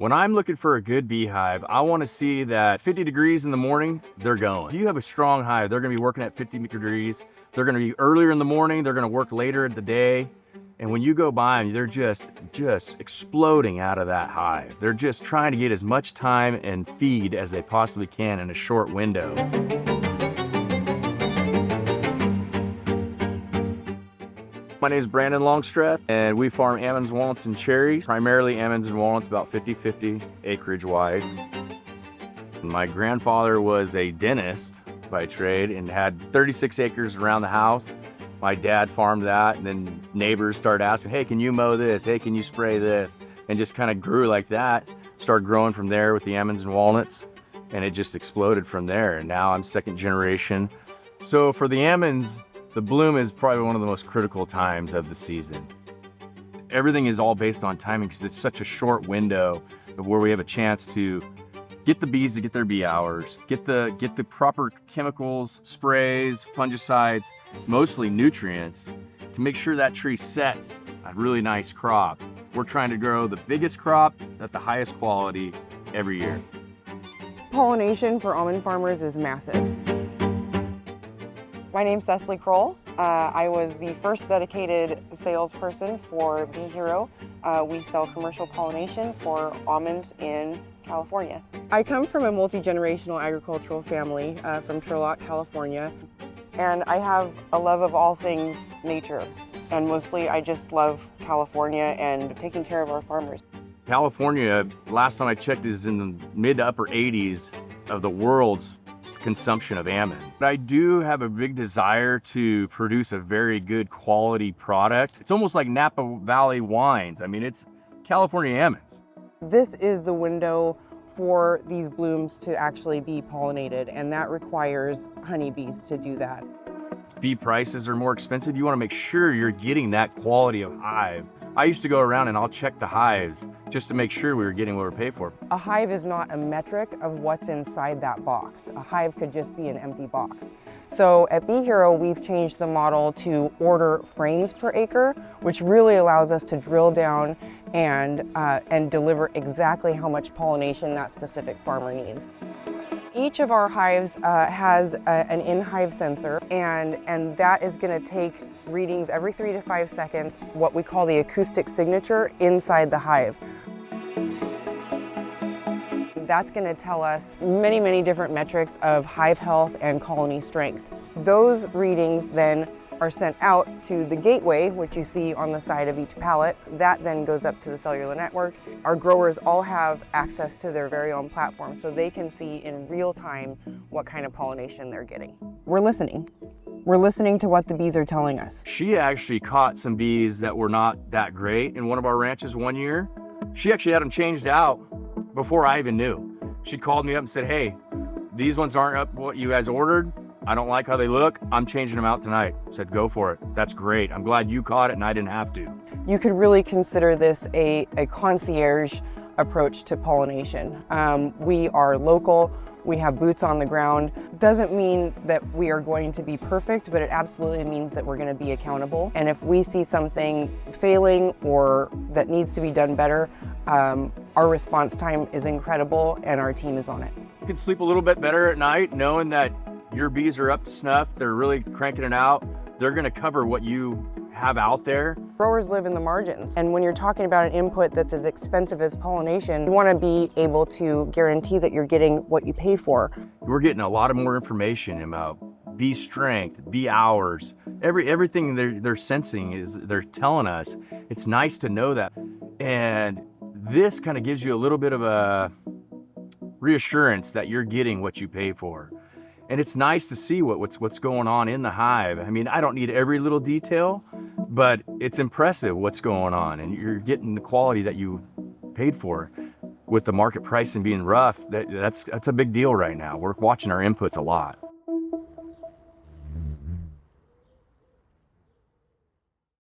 When I'm looking for a good beehive, I want to see that 50 degrees in the morning, they're going. If you have a strong hive, they're going to be working at 50 degrees. They're going to be earlier in the morning. They're going to work later in the day. And when you go by them, they're just exploding out of that hive. They're just trying to get as much time and feed as they possibly can in a short window. My name is Brandon Longstreth, and we farm almonds, walnuts, and cherries. Primarily almonds and walnuts, about 50-50 acreage-wise. My grandfather was a dentist by trade and had 36 acres around the house. My dad farmed that, and then neighbors started asking, hey, can you mow this? Hey, can you spray this? And just kind of grew like that. Started growing from there with the almonds and walnuts, and it just exploded from there. And now I'm second generation. So for the almonds, the bloom is probably one of the most critical times of the season. Everything is all based on timing because it's such a short window of where we have a chance to get the bees to get their bee hours, get the proper chemicals, sprays, fungicides, mostly nutrients, to make sure that tree sets a really nice crop. We're trying to grow the biggest crop at the highest quality every year. Pollination for almond farmers is massive. My name's Cecily Crowell. I was the first dedicated salesperson for BeeHero. We sell commercial pollination for almonds in California. I come from a multi-generational agricultural family from Turlock, California, and I have a love of all things nature, and mostly I just love California and taking care of our farmers. California, last time I checked, is in the mid to upper 80s of the world's consumption of almond. But I do have a big desire to produce a very good quality product. It's almost like Napa Valley wines. I mean, it's California almonds. This is the window for these blooms to actually be pollinated, and that requires honeybees to do that. Bee prices are more expensive. You want to make sure you're getting that quality of hive. I used to go around and I'll check the hives just to make sure we were getting what we paid for. A hive is not a metric of what's inside that box. A hive could just be an empty box. So at BeeHero, we've changed the model to order frames per acre, which really allows us to drill down and deliver exactly how much pollination that specific farmer needs. Each of our hives has an in-hive sensor, and that is going to take readings every 3 to 5 seconds, what we call the acoustic signature inside the hive. That's going to tell us many, many different metrics of hive health and colony strength. Those readings then are sent out to the gateway, which you see on the side of each pallet. That then goes up to the cellular network. Our growers all have access to their very own platform, so they can see in real time what kind of pollination they're getting. We're listening. We're listening to what the bees are telling us. She actually caught some bees that were not that great in one of our ranches one year. She actually had them changed out before I even knew. She called me up and said, hey, these ones aren't up what you guys ordered. I don't like how they look. I'm changing them out tonight. I said, go for it. That's great. I'm glad you caught it and I didn't have to. You could really consider this a concierge approach to pollination. We are local. We have boots on the ground. Doesn't mean that we are going to be perfect, but it absolutely means that we're going to be accountable. And if we see something failing or that needs to be done better, our response time is incredible and our team is on it. You can sleep a little bit better at night knowing that your bees are up to snuff. They're really cranking it out. They're going to cover what you have out there. Growers live in the margins, and when you're talking about an input that's as expensive as pollination, you want to be able to guarantee that you're getting what you pay for. We're getting a lot of more information about bee strength, bee hours, everything they're sensing is they're telling us. It's nice to know that, and this kind of gives you a little bit of a reassurance that you're getting what you pay for. And it's nice to see what's going on in the hive. I mean, I don't need every little detail, but it's impressive what's going on, and you're getting the quality that you paid for. With the market pricing being rough, that's a big deal right now. We're watching our inputs a lot.